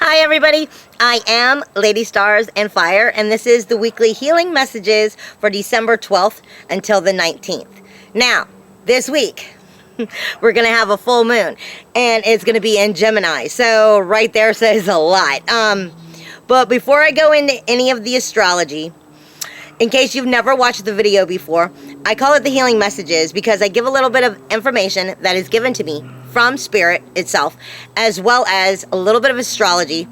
Hi everybody, I am Lady Stars and Fire, and this is the weekly healing messages for December 12th until the 19th. Now, this week, we're going to have a full moon, and it's going to be in Gemini, so right there says a lot. But before I go into any of the astrology, in case you've never watched the video before, I call it the healing messages because I give a little bit of information that is given to me from Spirit itself, as well as a little bit of astrology.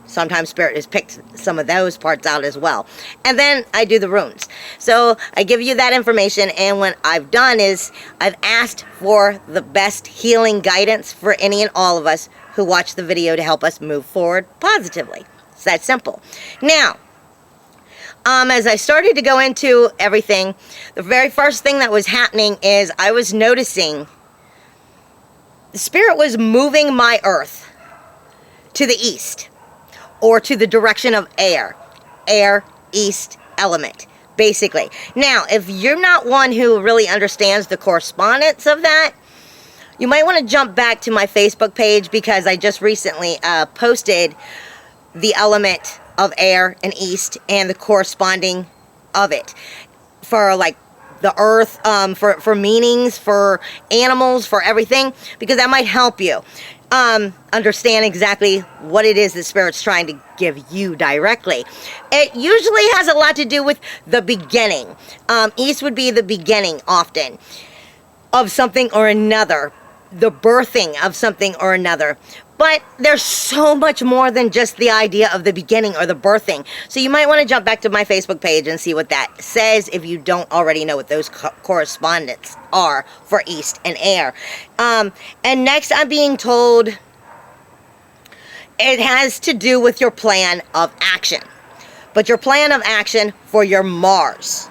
Sometimes Spirit has picked some of those parts out as well. And then I do the runes. So I give you that information, and what I've done is I've asked for the best healing guidance for any and all of us who watch the video to help us move forward positively. It's that simple. Now, as I started to go into everything, the very first thing that was happening is I was noticing the Spirit was moving my earth to the east, or to the direction of air, east element, basically. Now, if you're not one who really understands the correspondence of that, you might want to jump back to my Facebook page, because I just recently posted the element of air and east and the corresponding of it for like the earth, for meanings, for animals, for everything, because that might help you understand exactly what it is that Spirit's trying to give you directly. It usually has a lot to do with the beginning. East would be the beginning often of something or another, the birthing of something or another. But there's so much more than just the idea of the beginning or the birthing. So you might want to jump back to my Facebook page and see what that says if you don't already know what those correspondence are for east and air. And next, I'm being told it has to do with your plan of action. But your plan of action for your Mars.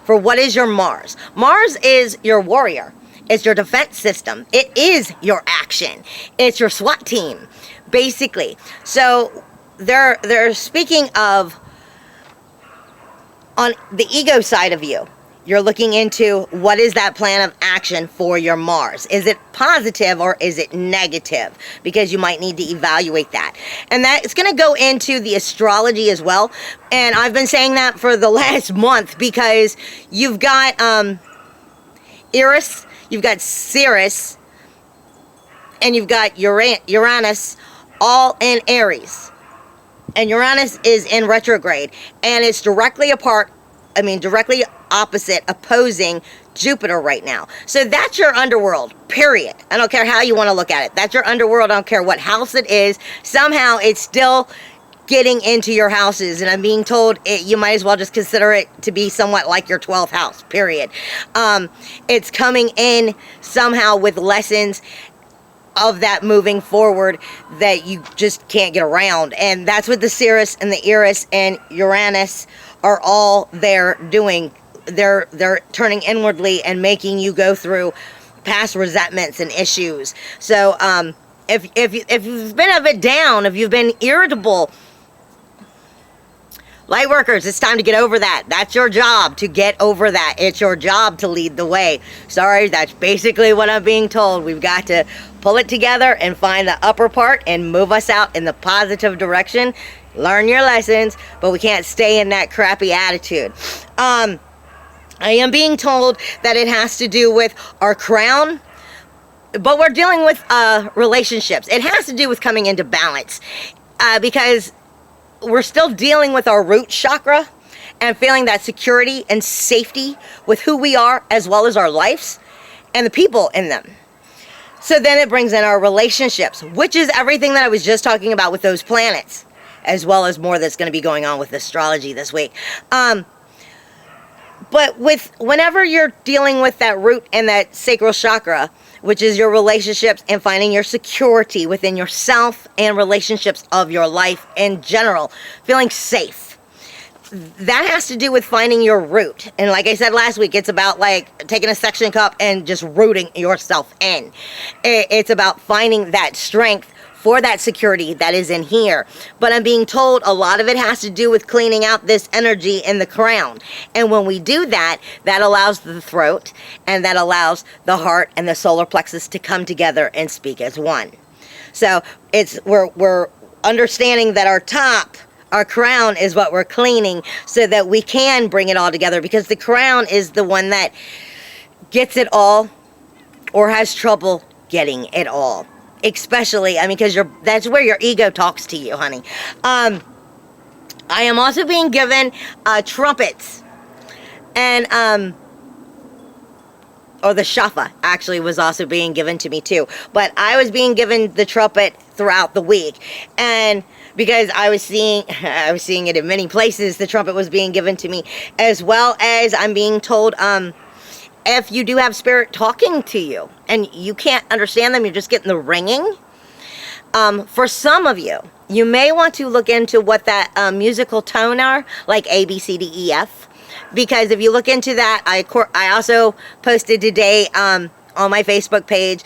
For what is your Mars? Mars is your warrior. It's your defense system. It is your action. It's your SWAT team, basically. So they're speaking of on the ego side of you. You're looking into what is that plan of action for your Mars. Is it positive or is it negative? Because you might need to evaluate that. And that's going to go into the astrology as well. And I've been saying that for the last month, because you've got Eris, you've got Sirius, and you've got Uranus, all in Aries. And Uranus is in retrograde, and it's directly opposite, opposing Jupiter right now. So that's your underworld, period. I don't care how you want to look at it. That's your underworld. I don't care what house it is. Somehow it's still getting into your houses, and I'm being told you might as well just consider it to be somewhat like your 12th house, period. It's coming in somehow with lessons of that moving forward that you just can't get around, and that's what the Sirius and the Eris and Uranus are all there doing. They're turning inwardly and making you go through past resentments and issues. So if you've been a bit down, if you've been irritable, light workers, it's time to get over that. That's your job, to get over that. It's your job to lead the way. Sorry, that's basically what I'm being told. We've got to pull it together and find the upper part and move us out in the positive direction. Learn your lessons, but we can't stay in that crappy attitude. I am being told that it has to do with our crown, but we're dealing with relationships. It has to do with coming into balance, because we're still dealing with our root chakra and feeling that security and safety with who we are, as well as our lives and the people in them. So then it brings in our relationships, which is everything that I was just talking about with those planets, as well as more that's going to be going on with astrology this week. But whenever you're dealing with that root and that sacral chakra, which is your relationships and finding your security within yourself and relationships of your life in general, feeling safe, that has to do with finding your root. And like I said last week, it's about like taking a suction cup and just rooting yourself in. It's about finding that strength for that security that is in here. But I'm being told a lot of it has to do with cleaning out this energy in the crown. And when we do that, that allows the throat, and that allows the heart and the solar plexus to come together and speak as one. So we're understanding that our crown is what we're cleaning so that we can bring it all together, because the crown is the one that gets it all or has trouble getting it all. Especially, I mean, because that's where your ego talks to you, honey. I am also being given trumpets. And, or the shafa actually was also being given to me too. But I was being given the trumpet throughout the week. And because I was seeing it in many places, the trumpet was being given to me, as well as I'm being told, if you do have spirit talking to you and you can't understand them, you're just getting the ringing. For some of you, you may want to look into what that musical tone are, like A, B, C, D, E, F. Because if you look into that, I also posted today on my Facebook page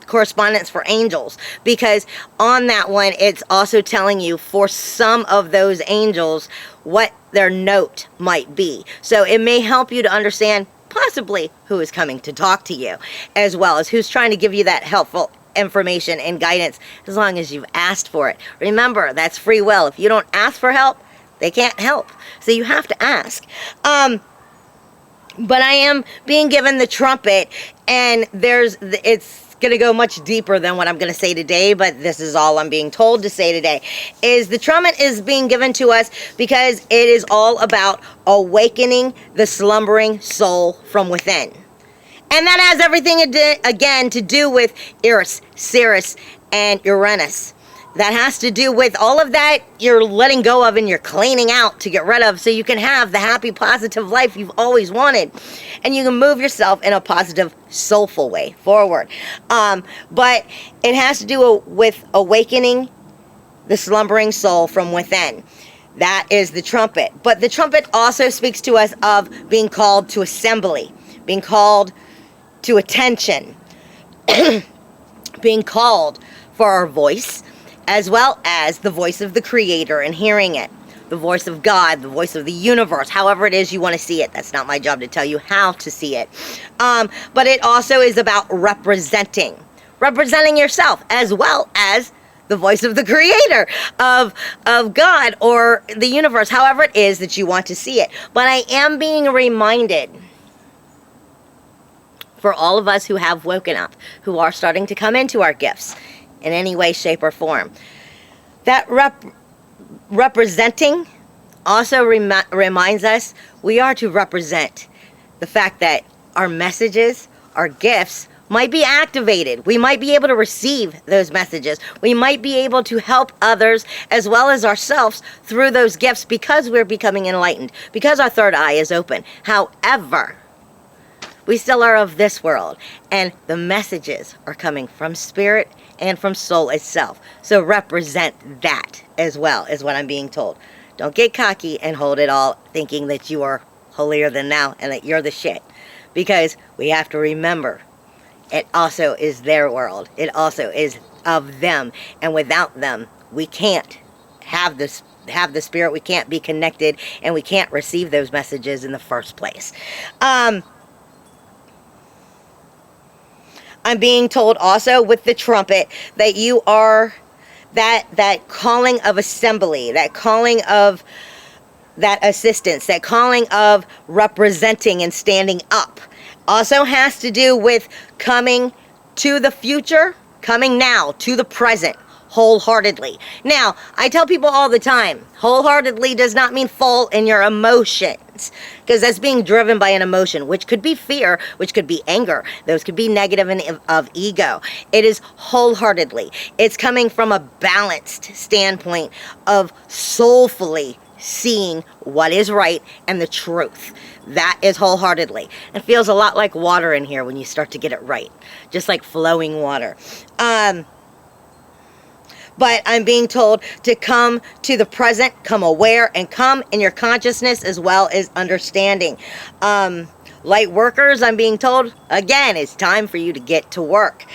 correspondence for angels, because on that one it's also telling you for some of those angels what their note might be. So it may help you to understand possibly who is coming to talk to you, as well as who's trying to give you that helpful information and guidance, as long as you've asked for it. Remember, that's free will. If you don't ask for help, they can't help. So you have to ask. But I am being given the trumpet, and it's going to go much deeper than what I'm going to say today, but this is all I'm being told to say today, is the trumpet is being given to us because it is all about awakening the slumbering soul from within. And that has everything again to do with Eris, Ceres, and Uranus. That has to do with all of that you're letting go of and you're cleaning out to get rid of, so you can have the happy, positive life you've always wanted. And you can move yourself in a positive, soulful way forward. But it has to do with awakening the slumbering soul from within. That is the trumpet. But the trumpet also speaks to us of being called to assembly, being called to attention, being called for our voice, as well as the voice of the Creator and hearing it, the voice of God, the voice of the universe, however it is you want to see it. That's not my job to tell you how to see it. But it also is about representing yourself, as well as the voice of the Creator, of God or the universe, however it is that you want to see it. But I am being reminded, for all of us who have woken up, who are starting to come into our gifts in any way, shape, or form, that representing also reminds us we are to represent the fact that our messages, our gifts might be activated. We might be able to receive those messages. We might be able to help others as well as ourselves through those gifts, because we're becoming enlightened, because our third eye is open. However, we still are of this world, and the messages are coming from spirit and from soul itself. So represent that as well, is what I'm being told. Don't get cocky and hold it all, thinking that you are holier than thou and that you're the shit. Because we have to remember, it also is their world. It also is of them. And without them, we can't have the spirit, we can't be connected, and we can't receive those messages in the first place. I'm being told also with the trumpet that you are that calling of assembly, that calling of that assistance, that calling of representing and standing up, also has to do with coming to the future, coming now to the present wholeheartedly. Now, I tell people all the time, wholeheartedly does not mean full in your emotions, because that's being driven by an emotion, which could be fear, which could be anger. Those could be negative and of ego. It is wholeheartedly. It's coming from a balanced standpoint of soulfully seeing what is right and the truth. That is wholeheartedly. It feels a lot like water in here when you start to get it right, just like flowing water. But I'm being told to come to the present, come aware, and come in your consciousness as well as understanding. Light workers, I'm being told, again, it's time for you to get to work.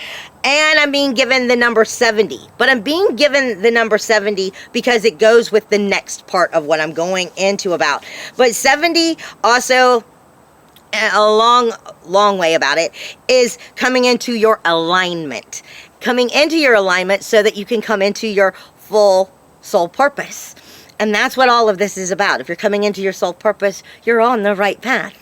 And I'm being given the number 70. But I'm being given the number 70 because it goes with the next part of what I'm going into about. But 70 also, a long way about it, is coming into your alignment. Coming into your alignment so that you can come into your full soul purpose. And that's what all of this is about. If you're coming into your soul purpose, you're on the right path.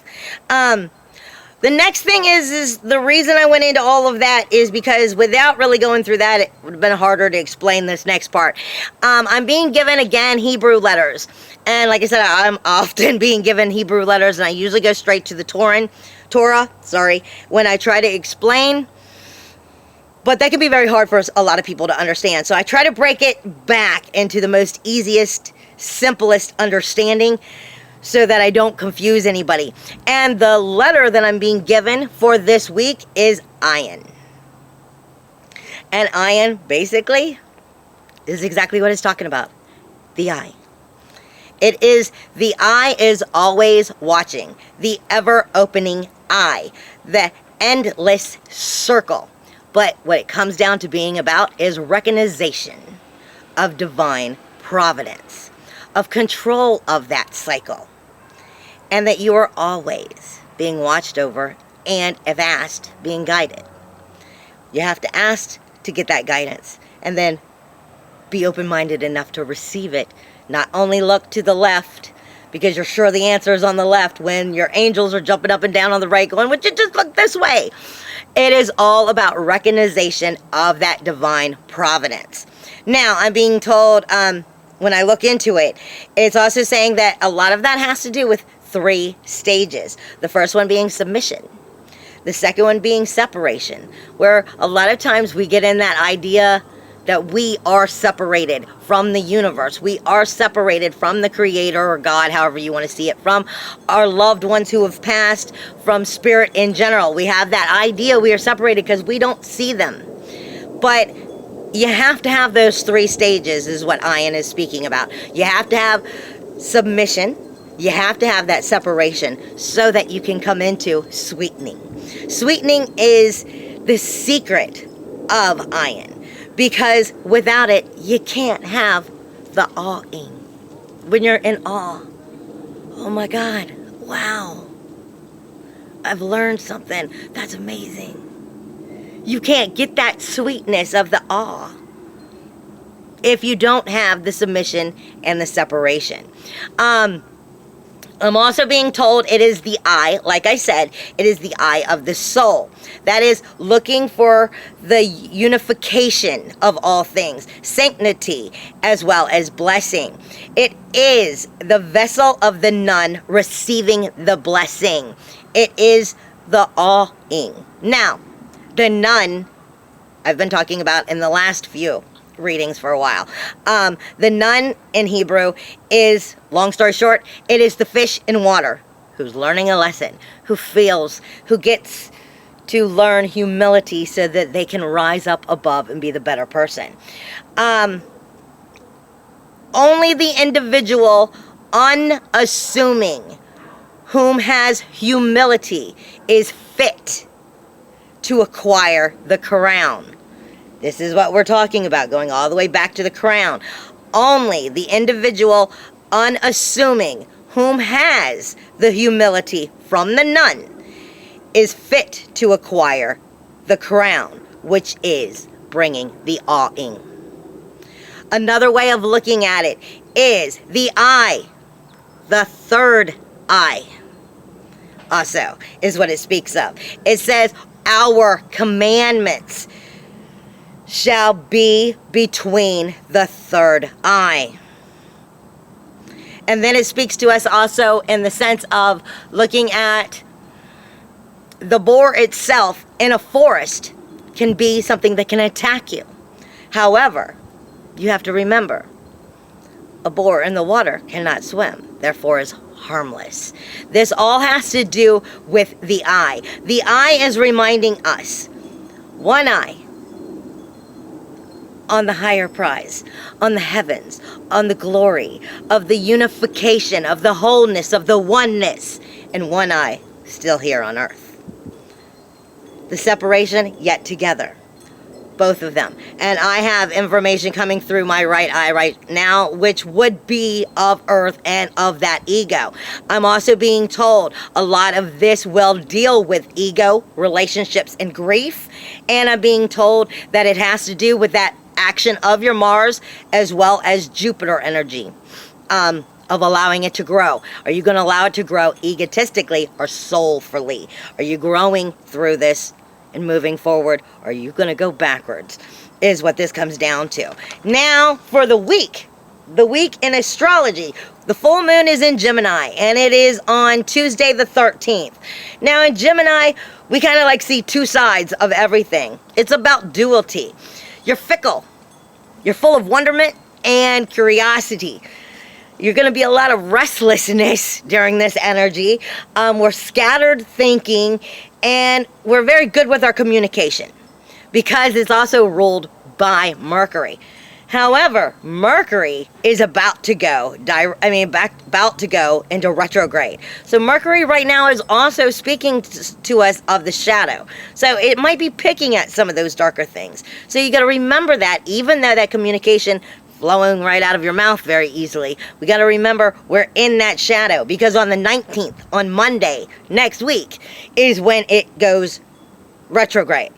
The next thing is the reason I went into all of that is because without really going through that, it would have been harder to explain this next part. I'm being given, again, Hebrew letters. And like I said, I'm often being given Hebrew letters, and I usually go straight to the Torah, when I try to explain. But that can be very hard for a lot of people to understand. So I try to break it back into the most easiest, simplest understanding, so that I don't confuse anybody. And the letter that I'm being given for this week is Ayin. And Ayin, basically, is exactly what it's talking about. The eye. It is, the eye is always watching. The ever-opening eye. The endless circle. But what it comes down to being about is recognition of divine providence. Of control of that cycle. And that you are always being watched over and, if asked, being guided. You have to ask to get that guidance. And then be open-minded enough to receive it. Not only look to the left, because you're sure the answer is on the left, when your angels are jumping up and down on the right going, would you just look this way? It is all about recognition of that divine providence. Now, I'm being told, when I look into it, it's also saying that a lot of that has to do with 3 stages. The first one being submission. The second one being separation, where a lot of times we get in that idea that we are separated from the universe. We are separated from the Creator or God, however you want to see it, from our loved ones who have passed, from spirit in general. We have that idea we are separated because we don't see them. But you have to have those 3 stages, is what Ayin is speaking about. You have to have submission. You have to have that separation so that you can come into sweetening. Sweetening is the secret of Ayin, because without it, you can't have the awing. When you're in awe, oh my God, wow, I've learned something. That's amazing. You can't get that sweetness of the awe if you don't have the submission and the separation. I'm also being told it is the eye, like I said, it is the eye of the soul. That is looking for the unification of all things, sanctity, as well as blessing. It is the vessel of the nun receiving the blessing. It is the awing. Now, the nun, I've been talking about in the last few readings for a while. The nun in Hebrew is, long story short, it is the fish in water who's learning a lesson, who feels, who gets to learn humility so that they can rise up above and be the better person. Only the individual unassuming whom has humility is fit to acquire the crown. This is what we're talking about, going all the way back to the crown. Only the individual unassuming whom has the humility from the nun is fit to acquire the crown, which is bringing the awing. Another way of looking at it is the eye, the third eye, also is what it speaks of. It says, our commandments shall be between the third eye. And then it speaks to us also in the sense of looking at the boar itself in a forest can be something that can attack you. However, you have to remember, a boar in the water cannot swim, therefore is harmless. This all has to do with the eye. The eye is reminding us, one eye on the higher prize, on the heavens, on the glory of the unification, of the wholeness, of the oneness, and one eye still here on earth. The separation, yet together. Both of them. And I have information coming through my right eye right now, which would be of earth and of that ego. I'm also being told a lot of this will deal with ego, relationships, and grief. And I'm being told that it has to do with that action of your Mars as well as Jupiter energy. Of allowing it to grow. Are you going to allow it to grow egotistically or soulfully? Are you growing through this and moving forward? Or are you going to go backwards? Is what this comes down to. Now, for the week in astrology, the full moon is in Gemini, and it is on Tuesday the 13th. Now, in Gemini, we kind of like see two sides of everything. It's about duality. You're fickle. You're full of wonderment and curiosity. You're going to be a lot of restlessness during this energy. We're scattered thinking, and we're very good with our communication because it's also ruled by Mercury. However, Mercury is about to go into retrograde. So Mercury right now is also speaking to us of the shadow. So it might be picking at some of those darker things. So you got to remember that, even though that communication flowing right out of your mouth very easily, we got to remember we're in that shadow, because on the 19th, on Monday next week, is when it goes retrograde.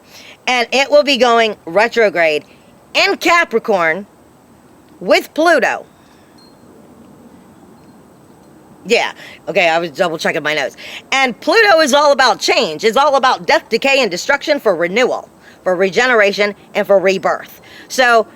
And it will be going retrograde in Capricorn with Pluto. Yeah, okay, I was double checking my notes. And Pluto is all about change. It's all about death, decay, and destruction for renewal, for regeneration, and for rebirth. So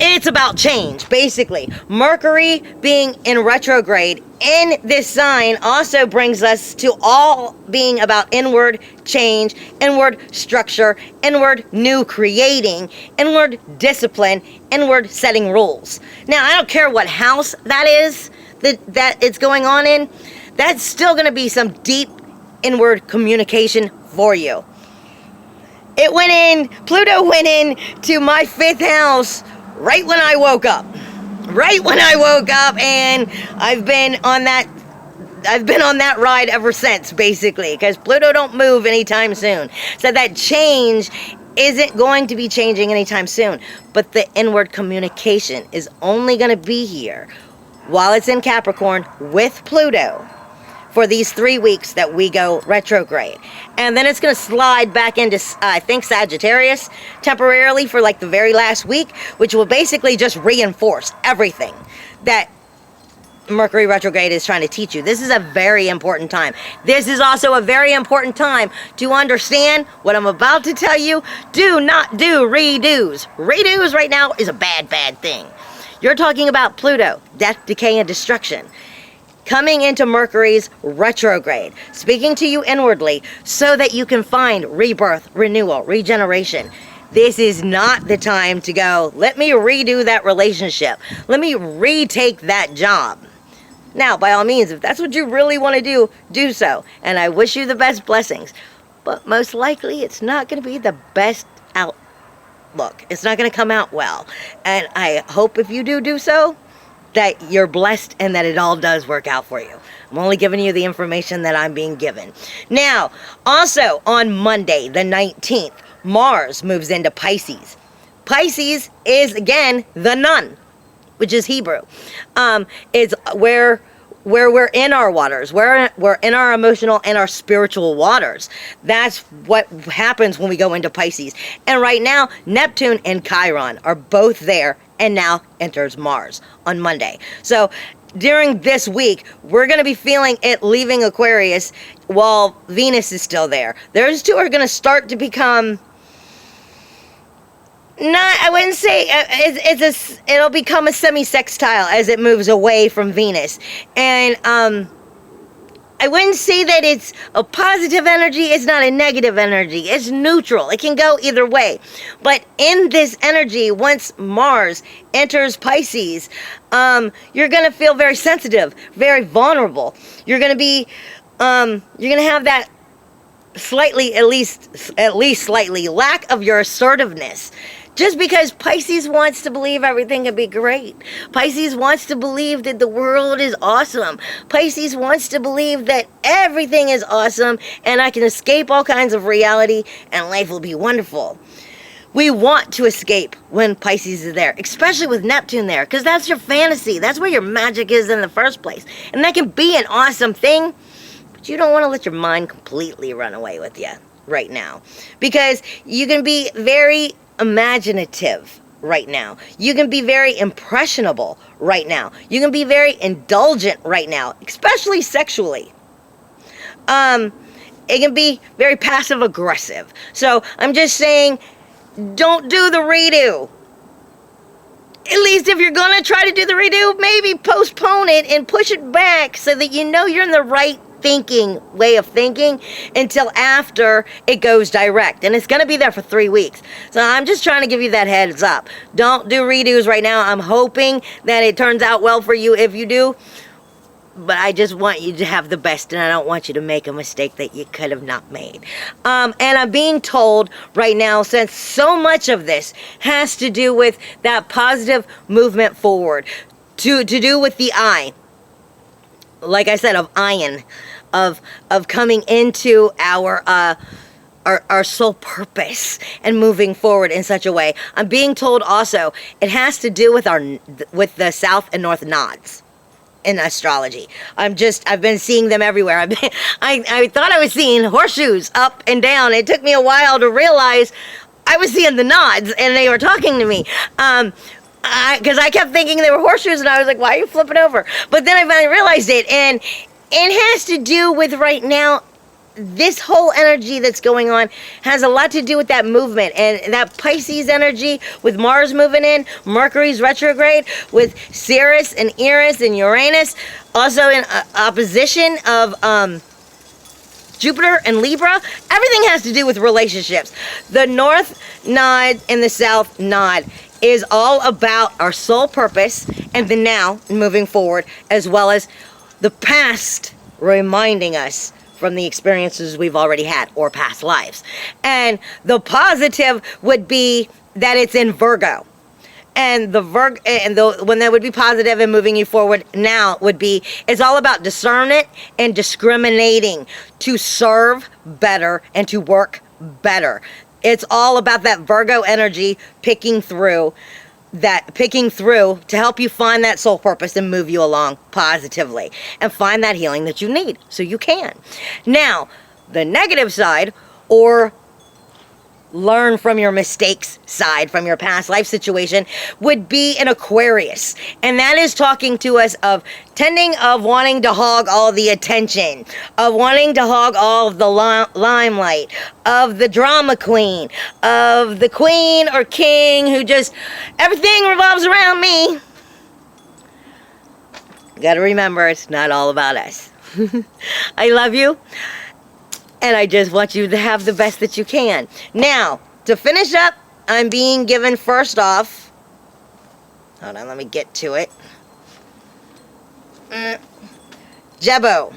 it's about change, basically. Mercury being in retrograde in this sign also brings us to all being about inward change, inward structure, inward new creating, inward discipline, inward setting rules. Now, I don't care what house that is that it's going on in. That's still going to be some deep inward communication for you. Pluto went in to my 5th house right when I woke up. And I've been on that ride ever since, basically, because Pluto don't move anytime soon. So that change isn't going to be changing anytime soon. But the inward communication is only going to be here while it's in Capricorn with Pluto for these 3 weeks that we go retrograde. And then it's going to slide back into, I think, Sagittarius temporarily for like the very last week, which will basically just reinforce everything that Mercury retrograde is trying to teach you. This is a very important time. This is also a very important time to understand what I'm about to tell you. Do not do redos. Redos right now is a bad thing. You're talking about Pluto, death, decay, and destruction, coming into Mercury's retrograde, speaking to you inwardly so that you can find rebirth, renewal, regeneration. This is not the time to go, let me redo that relationship. Let me retake that job. Now, by all means, if that's what you really want to do, do so. And I wish you the best blessings. But most likely, it's not going to be the best outlook. It's not going to come out well. And I hope if you do so, that you're blessed and that it all does work out for you. I'm only giving you the information that I'm being given. Now, also on Monday, the 19th, Mars moves into Pisces. Pisces is, again, the nun, which is Hebrew. It's where we're in our waters. We're in our emotional and our spiritual waters. That's what happens when we go into Pisces. And right now, Neptune and Chiron are both there, and now enters Mars on Monday. So during this week, we're going to be feeling it leaving Aquarius while Venus is still there. Those two are going to start to become, I wouldn't say, it'll become a semi-sextile as it moves away from Venus. And I wouldn't say that it's a positive energy. It's not a negative energy. It's neutral. It can go either way. But in this energy, once Mars enters Pisces, you're going to feel very sensitive, very vulnerable. You're going to be, you're going to have that slightly, at least slightly, lack of your assertiveness. Just because Pisces wants to believe everything can be great. Pisces wants to believe that the world is awesome. Pisces wants to believe that everything is awesome and I can escape all kinds of reality and life will be wonderful. We want to escape when Pisces is there, especially with Neptune there, because that's your fantasy. That's where your magic is in the first place. And that can be an awesome thing, but you don't want to let your mind completely run away with you. right now, because you can be very imaginative right now. You can be very impressionable right now. You can be very indulgent right now, especially sexually. It can be very passive aggressive. So I'm just saying, don't do the redo. At least if you're going to try to do the redo, maybe postpone it and push it back so that you know you're in the right way of thinking until after it goes direct. And it's going to be there for 3 weeks. So I'm just trying to give you that heads up. Don't do redos right now. I'm hoping that it turns out well for you if you do. But I just want you to have the best, and I don't want you to make a mistake that you could have not made. And I'm being told right now, since so much of this has to do with that positive movement forward, to do with the eye, like I said, of iron, of coming into our sole purpose and moving forward in such a way. I'm being told also it has to do with the south and north nods in astrology. I've been seeing them everywhere. I thought I was seeing horseshoes up and down. It took me a while to realize I was seeing the nods and they were talking to me. Because I kept thinking they were horseshoes and I was like, why are you flipping over? But then I finally realized it, and it has to do with right now, this whole energy that's going on has a lot to do with that movement and that Pisces energy with Mars moving in, Mercury's retrograde, with Ceres and Eris and Uranus, also in opposition of Jupiter and Libra. Everything has to do with relationships. The North nod and the South nod is all about our sole purpose and the now and moving forward, as well as the past reminding us from the experiences we've already had or past lives. And the positive would be that it's in Virgo. And when that would be positive and moving you forward now would be, it's all about discernment and discriminating to serve better and to work better. It's all about that Virgo energy picking through to help you find that soul purpose and move you along positively and find that healing that you need so you can. Now, the negative side, or learn from your mistakes side, from your past life situation, would be an Aquarius. And that is talking to us of wanting to hog all the attention, of wanting to hog all of the limelight, of the drama queen, of the queen or king who just, everything revolves around me. You gotta remember, it's not all about us. I love you. And I just want you to have the best that you can. Now, to finish up, I'm being given first off. Hold on, let me get to it. Jebo.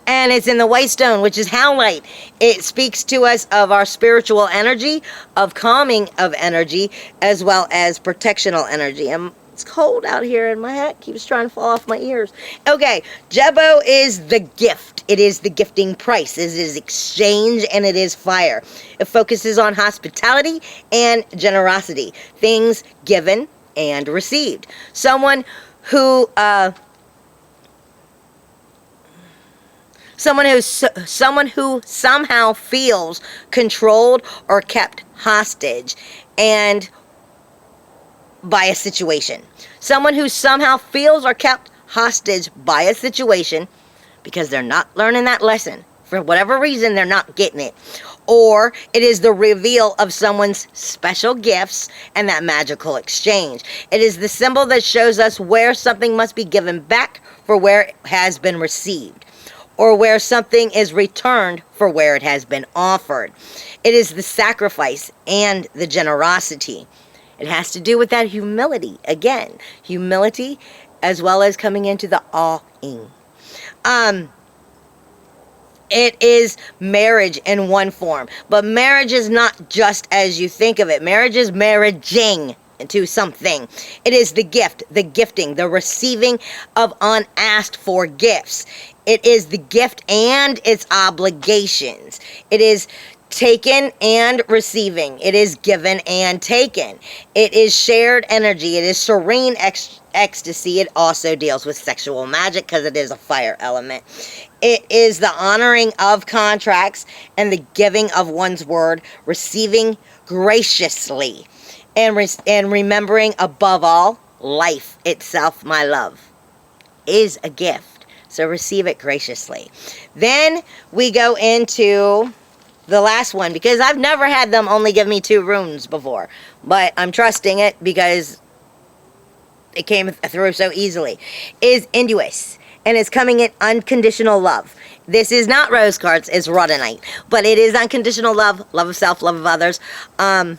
And it's in the white stone, which is howlite. It speaks to us of our spiritual energy, of calming of energy, as well as protectional energy. It's cold out here and my hat keeps trying to fall off my ears. Okay, Jebo is the gift. It is the gifting price. It is exchange and it is fire. It focuses on hospitality and generosity. Things given and received. Someone who somehow feels controlled or kept hostage and by a situation. Someone who somehow feels or kept hostage by a situation because they're not learning that lesson. For whatever reason, they're not getting it. Or it is the reveal of someone's special gifts and that magical exchange. It is the symbol that shows us where something must be given back for where it has been received, or where something is returned for where it has been offered. It is the sacrifice and the generosity. It has to do with that humility. Again, humility as well as coming into the awing. It is marriage in one form. But marriage is not just as you think of it. Marriage is marriaging into something. It is the gift, the gifting, the receiving of unasked for gifts. It is the gift and its obligations. It is taken and receiving. It is given and taken. It is shared energy. It is serene ecstasy. It also deals with sexual magic because it is a fire element. It is the honoring of contracts and the giving of one's word, receiving graciously, and remembering above all, life itself, my love, is a gift. So receive it graciously. Then we go into the last one, because I've never had them only give me 2 runes before, but I'm trusting it because it came through so easily, is Induous, and it's coming in unconditional love. This is not rose quartz, it's rhodonite, but it is unconditional love, love of self, love of others. In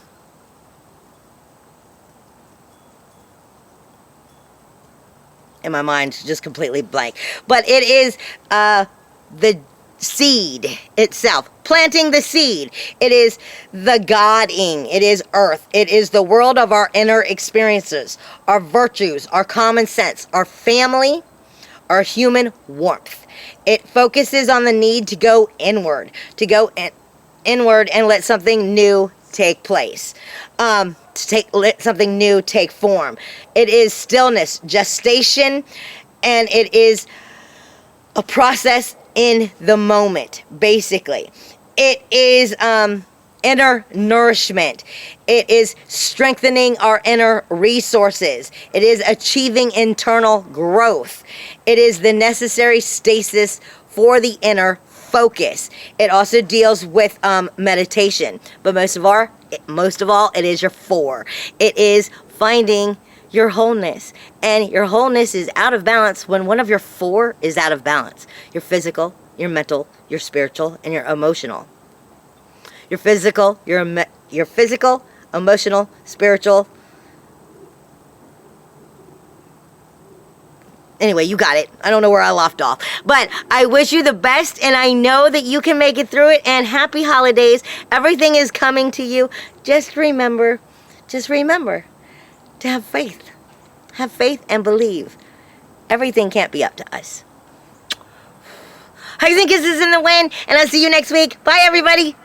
my mind, just completely blank. But it is the seed itself, planting the seed. It is the godding. It is earth. It is the world of our inner experiences, our virtues, our common sense, our family, our human warmth. It focuses on the need to go inward, inward and let something new take place. Let something new take form. It is stillness, gestation, and it is a process in the moment, basically. It is inner nourishment. It is strengthening our inner resources. It is achieving internal growth. It is the necessary stasis for the inner focus. It also deals with meditation, but most of all, it is your 4. It is finding your wholeness, and your wholeness is out of balance when one of your 4 is out of balance. Your physical, your mental, your spiritual, and your emotional. Your physical, your physical, emotional, spiritual. Anyway, you got it. I don't know where I left off. But I wish you the best, and I know that you can make it through it, and happy holidays. Everything is coming to you. Just remember to have faith. Have faith and believe. Everything can't be up to us. Hugs and kisses in the wind, and I'll see you next week. Bye, everybody.